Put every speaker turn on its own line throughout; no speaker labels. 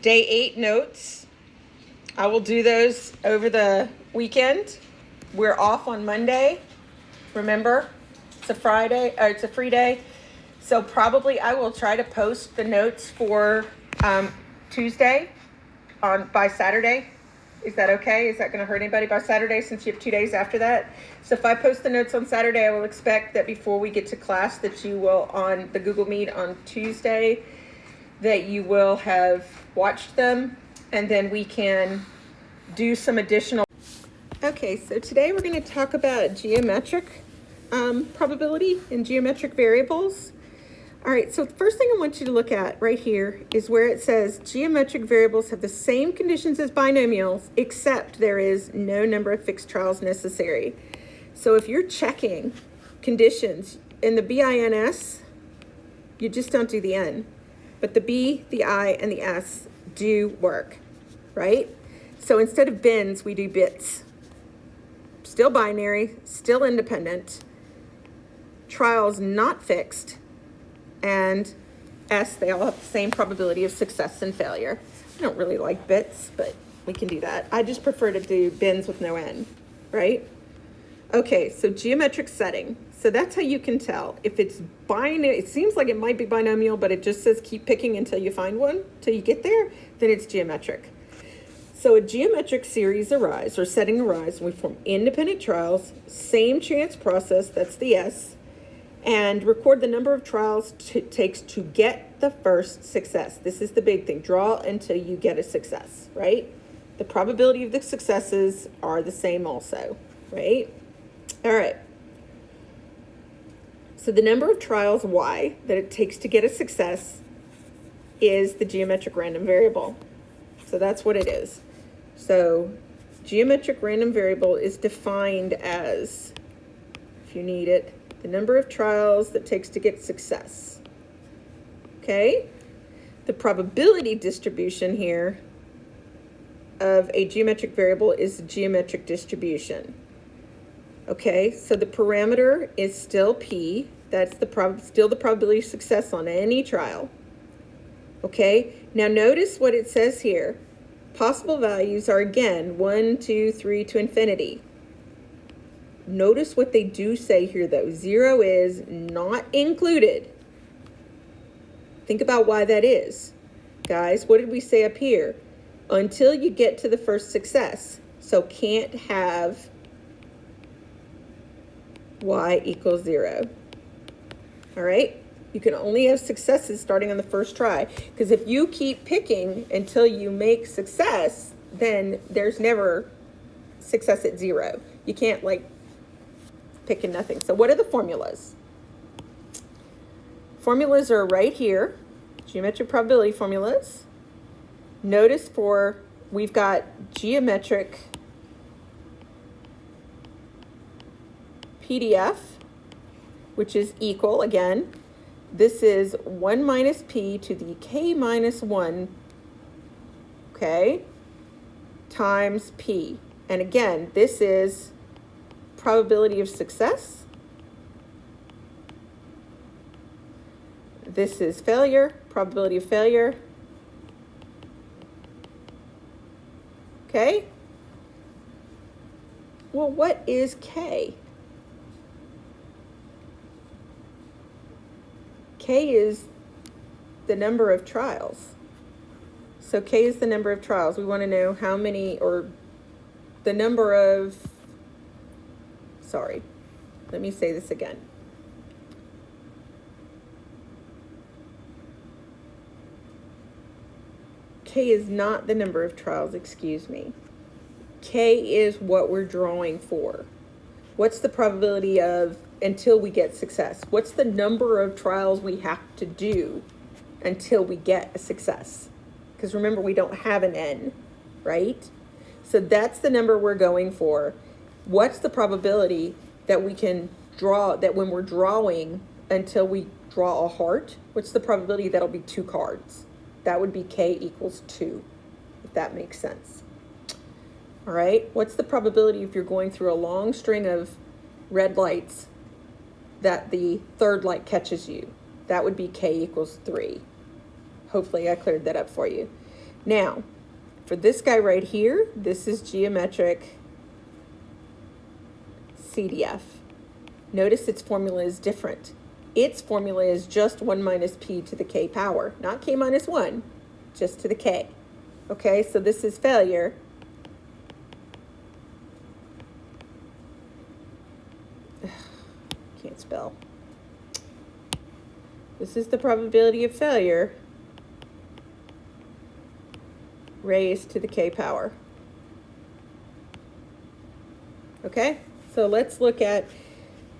day 8 notes. I will do those over the weekend. We're off on Monday. Remember, it's a Friday, or it's a free day. So probably I will try to post the notes for Tuesday by Saturday. Is that okay? Is that going to hurt anybody by Saturday since you have 2 days after that? So if I post the notes on Saturday, I will expect that before we get to class that you will, on the Google Meet on Tuesday, that you will have watched them, and then we can do some additional. Okay, so today we're going to talk about geometric probability and geometric variables. All right, so the first thing I want you to look at right here is where it says geometric variables have the same conditions as binomials, except there is no number of fixed trials necessary. So if you're checking conditions in the BINS, you just don't do the N. But the B, the I, and the S do work, right? So instead of bins, we do bits. Still binary, still independent. Trials not fixed. And S, they all have the same probability of success and failure. I don't really like bits, but we can do that. I just prefer to do bins with no N, right? Okay, so geometric setting. So that's how you can tell. If it's binary, it seems like it might be binomial, but it just says keep picking until you find one, till you get there, then it's geometric. So a geometric series arise, or setting arise, when we form independent trials, same chance process, that's the S, and record the number of trials it takes to get the first success. This is the big thing. Draw until you get a success, right? The probability of the successes are the same also, right? All right. So the number of trials, Y, that it takes to get a success is the geometric random variable. So that's what it is. So geometric random variable is defined as, if you need it, the number of trials that it takes to get success. Okay? The probability distribution here of a geometric variable is the geometric distribution. Okay, so the parameter is still P. That's still the probability of success on any trial. Okay, now notice what it says here. Possible values are again 1, 2, 3 to infinity. Notice what they do say here though. 0 is not included. Think about why that is. Guys, what did we say up here? Until you get to the first success. So can't have Y equals 0. All right? You can only have successes starting on the first try. Because if you keep picking until you make success, then there's never success at 0. You can't like picking nothing. So what are the formulas? Formulas are right here. Geometric probability formulas. Notice we've got geometric PDF, which is equal, again, this is 1 minus P to the K minus 1, okay, times P. And again, this is probability of success. This is failure, probability of failure. Okay? Well, what is K? K is the number of trials. So K is the number of trials. We want to know how many, or the number of, sorry, let me say this again. K is not the number of trials, excuse me. K is what we're drawing for. What's the probability of until we get success? What's the number of trials we have to do until we get a success? Because remember, we don't have an N, right? So that's the number we're going for. What's the probability that we can draw, that when we're drawing until we draw a heart, what's the probability that'll be 2 cards? That would be K equals 2, if that makes sense. All right, what's the probability if you're going through a long string of red lights that the third light catches you? That would be K equals 3. Hopefully I cleared that up for you. Now, for this guy right here, this is Geometric Cdf. Notice its formula is different. Its formula is just 1 minus p to the k power, not k minus 1, just to the k. Okay, so this is failure. Can't spell. This is the probability of failure raised to the k power. Okay, so let's look at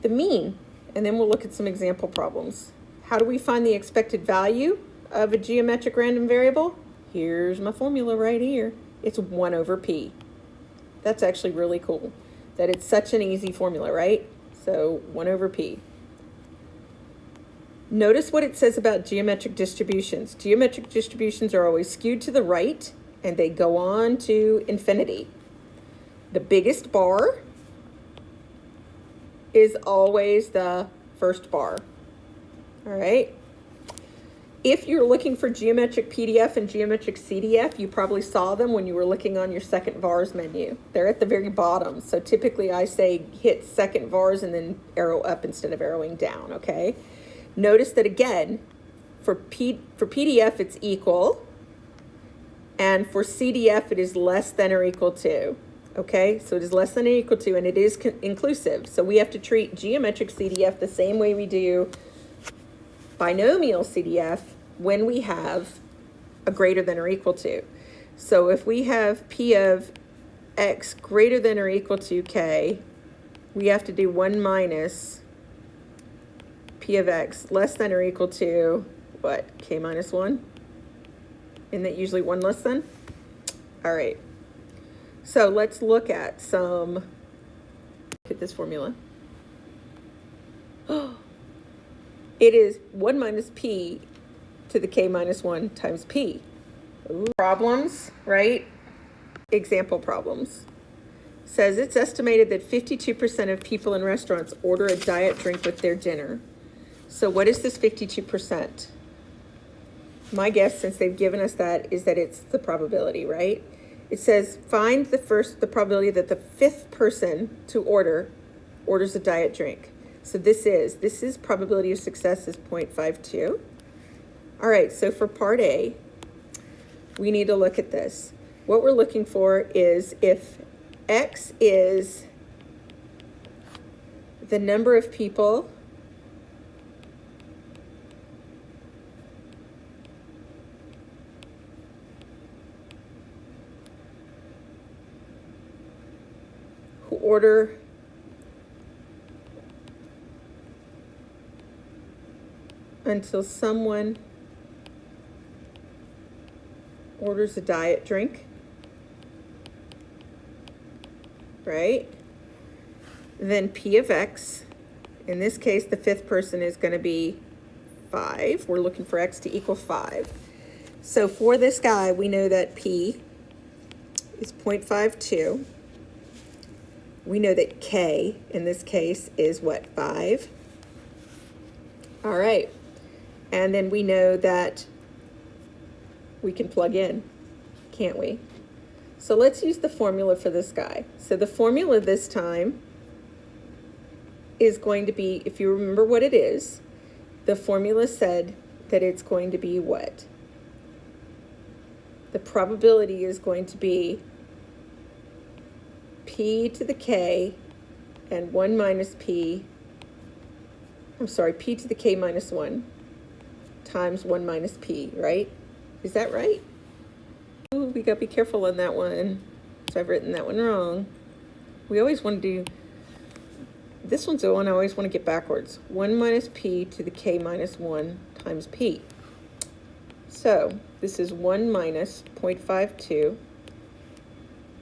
the mean, and then we'll look at some example problems. How do we find the expected value of a geometric random variable? Here's my formula right here. It's 1 over p. That's actually really cool that it's such an easy formula, right? So 1 over p. Notice what it says about geometric distributions. Geometric distributions are always skewed to the right, and they go on to infinity. The biggest bar is always the first bar. All right. If you're looking for geometric PDF and geometric CDF, you probably saw them when you were looking on your second vars menu. They're at the very bottom. So typically I say hit second vars and then arrow up instead of arrowing down, okay? Notice that again, for PDF it's equal, and for CDF it is less than or equal to. Okay, so it is less than or equal to, and it is inclusive. So we have to treat geometric CDF the same way we do binomial CDF when we have a greater than or equal to. So if we have P of X greater than or equal to K, we have to do 1 minus P of X less than or equal to, what, K minus 1? Isn't that usually 1 less than? All right. So let's look at look at this formula. It is 1 minus p to the k minus 1 times p. Ooh. Problems, right? Example problems. Says it's estimated that 52% of people in restaurants order a diet drink with their dinner. So what is this 52%? My guess, since they've given us that, is that it's the probability, right? It says find the probability that the 5th person to orders a diet drink. So this is probability of success is 0.52. All right, so for part A, we need to look at this. What we're looking for is if X is the number of people who order until someone orders a diet drink, right? Then P of X, in this case, the 5th person is going to be 5. We're looking for X to equal 5. So for this guy, we know that P is 0.52. We know that K, in this case, is what, 5? All right. And then we know that we can plug in, can't we? So let's use the formula for this guy. So the formula this time is going to be, if you remember what it is, the formula said that it's going to be what? The probability is going to be P to the K and 1 minus P, P to the K minus 1 times 1 minus P, right? Is that right? Ooh, we gotta be careful on that one. So I've written that one wrong. We always want to do, this one's the one I always want to get backwards. 1 minus P to the K minus 1 times P. So this is 1 minus 0.52.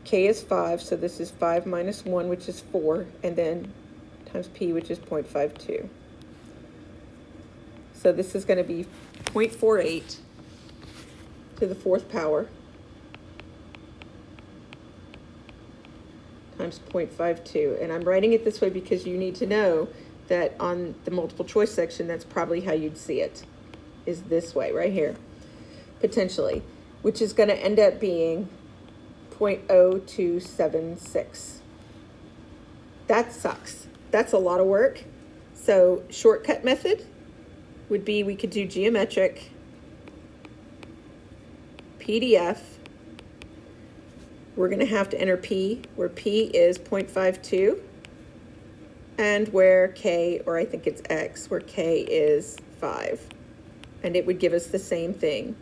K is 5, so this is 5 minus 1, which is 4, and then times P, which is 0.52. So this is going to be 0.48 to the 4th power times 0.52. And I'm writing it this way because you need to know that on the multiple choice section, that's probably how you'd see it, is this way right here, potentially. which is going to end up being 0.0276. That sucks. That's a lot of work. So shortcut method would be, we could do geometric PDF. We're going to have to enter P, where P is 0.52, and where K, or I think it's X, where K is 5. And it would give us the same thing,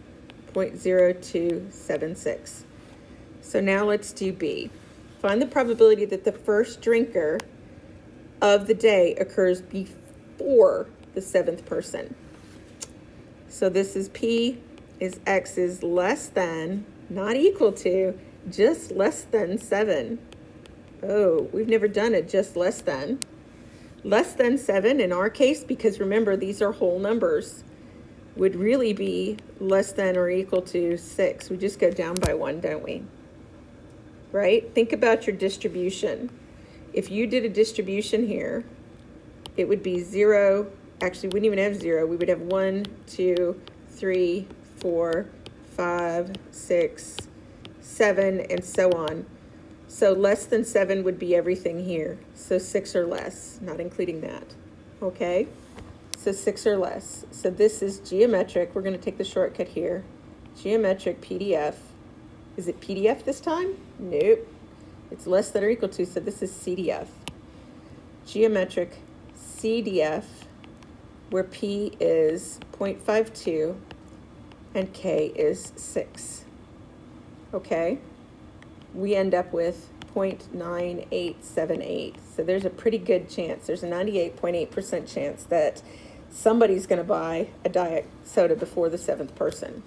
0.0276. So now let's do B. Find the probability that the first drinker of the day occurs before the 7th person. So this is P is X is less than, not equal to, just less than 7. Oh, we've never done it just less than. Less than 7 in our case, because remember, these are whole numbers, would really be less than or equal to 6. We just go down by 1, don't we? Right? Think about your distribution. If you did a distribution here, it would be 0. Actually, we wouldn't even have 0. We would have 1, 2, 3, 4, 5, 6, 7, and so on. So less than 7 would be everything here. So 6 or less, not including that. Okay? So 6 or less. So this is geometric. We're going to take the shortcut here. Geometric PDF. Is it PDF this time? Nope. It's less than or equal to, so this is CDF. Geometric CDF, where P is 0.52 and K is 6. Okay? We end up with 0.9878. So there's a pretty good chance, there's a 98.8% chance that somebody's going to buy a diet soda before the 7th person.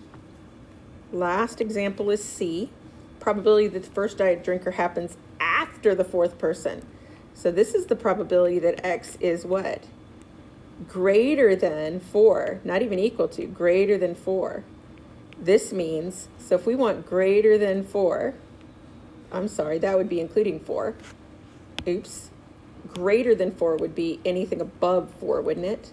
Last example is C. Probability that the first diet drinker happens after the 4th person. So this is the probability that X is what? Greater than 4, not even equal to, greater than 4. This means, so if we want greater than 4, I'm sorry, that would be including 4. Oops. Greater than 4 would be anything above 4, wouldn't it?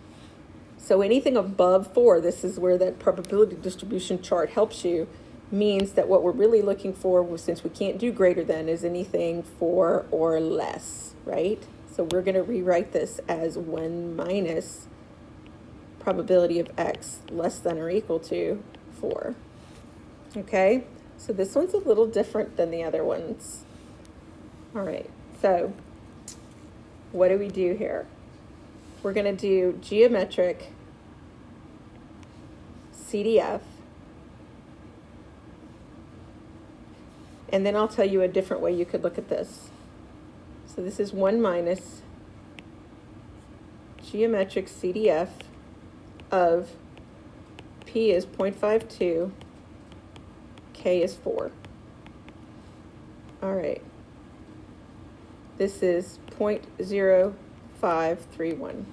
So anything above 4, this is where that probability distribution chart helps you, means that what we're really looking for, since we can't do greater than, is anything 4 or less, right? So we're going to rewrite this as 1 minus probability of X less than or equal to 4. Okay? So this one's a little different than the other ones. All right, so what do we do here? We're going to do geometric CDF, and then I'll tell you a different way you could look at this. So this is 1 minus geometric CDF of P is 0.52, K is 4. All right. This is 0.0531.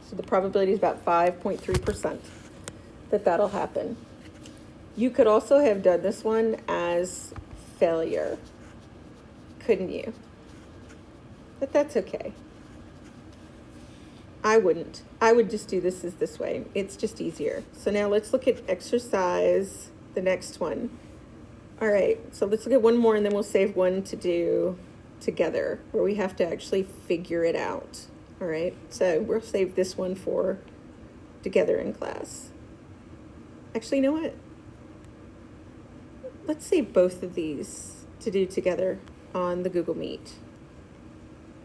So the probability is about 5.3% that that'll happen. You could also have done this one as failure, couldn't you? But that's okay. I wouldn't. I would just do this as this way. It's just easier. So now let's look at exercise, the next one. All right, so let's look at one more and then we'll save one to do together where we have to actually figure it out. All right, so we'll save this one for together in class. Actually, you know what? Let's save both of these to do together on the Google Meet.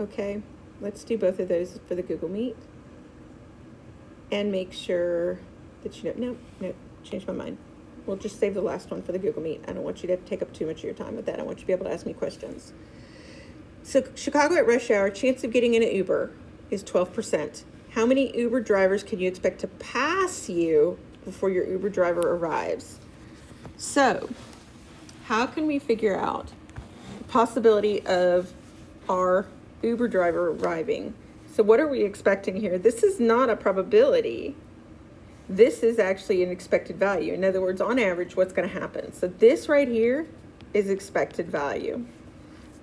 Okay, let's do both of those for the Google Meet. And make sure that you know, no, change my mind. We'll just save the last one for the Google Meet. I don't want you to take up too much of your time with that. I want you to be able to ask me questions. So Chicago at rush hour, chance of getting in an Uber is 12%. How many Uber drivers can you expect to pass you before your Uber driver arrives? So how can we figure out the possibility of our Uber driver arriving? So what are we expecting here? This is not a probability. This is actually an expected value. In other words, on average, what's going to happen? So this right here is expected value.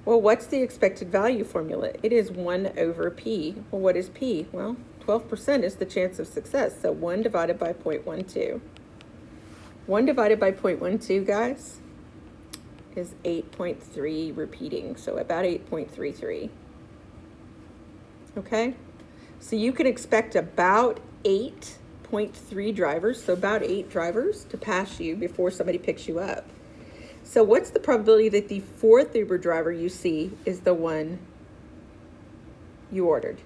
Well, what's the expected value formula? It is 1 over P. Well, what is P? Well, 12% is the chance of success. So 1 divided by 0.12. 1 divided by 0.12, guys, is 8.3 repeating, so about 8.33. Okay? So you can expect about 8.3 drivers, so about 8 drivers to pass you before somebody picks you up. So what's the probability that the 4th Uber driver you see is the one you ordered?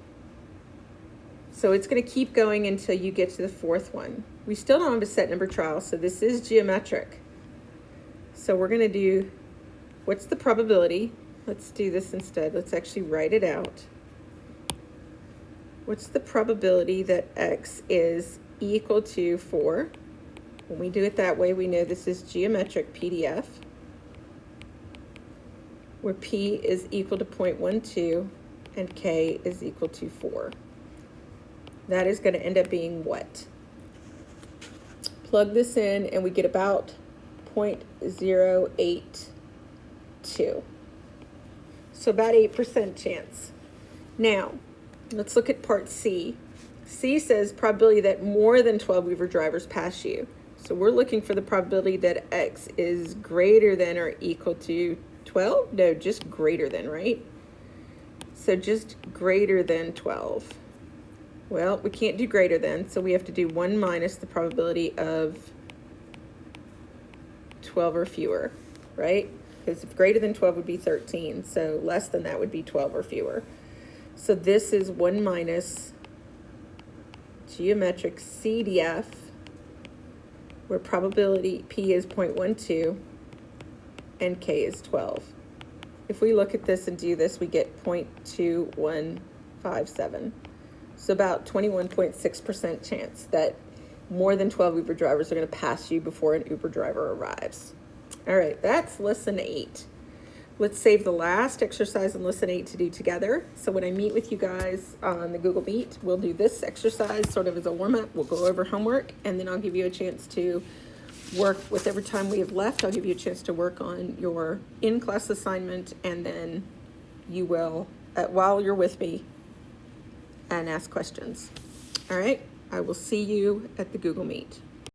So it's going to keep going until you get to the 4th one. We still don't have a set number trial, so this is geometric. So we're going to do, what's the probability? Let's do this instead. Let's actually write it out. What's the probability that X is equal to 4? When we do it that way, we know this is geometric PDF, where P is equal to 0.12 and K is equal to 4. That is going to end up being what? Plug this in and we get about 0.082. So about 8% chance. Now, let's look at part C. C says probability that more than 12 Weaver drivers pass you. So we're looking for the probability that X is greater than or equal to 12? No, just greater than, right? So just greater than 12. Well, we can't do greater than, so we have to do 1 minus the probability of 12 or fewer, right? Because if greater than 12 would be 13, so less than that would be 12 or fewer. So this is 1 minus geometric CDF, where probability P is 0.12 and K is 12. If we look at this and do this, we get 0.2157. So about 21.6% chance that more than 12 Uber drivers are going to pass you before an Uber driver arrives. All right, that's lesson 8. Let's save the last exercise in lesson 8 to do together. So when I meet with you guys on the Google Meet, we'll do this exercise sort of as a warm-up. We'll go over homework, and then I'll give you a chance to work with every time we have left. I'll give you a chance to work on your in-class assignment, and then you will, while you're with me, and ask questions. All right, I will see you at the Google Meet.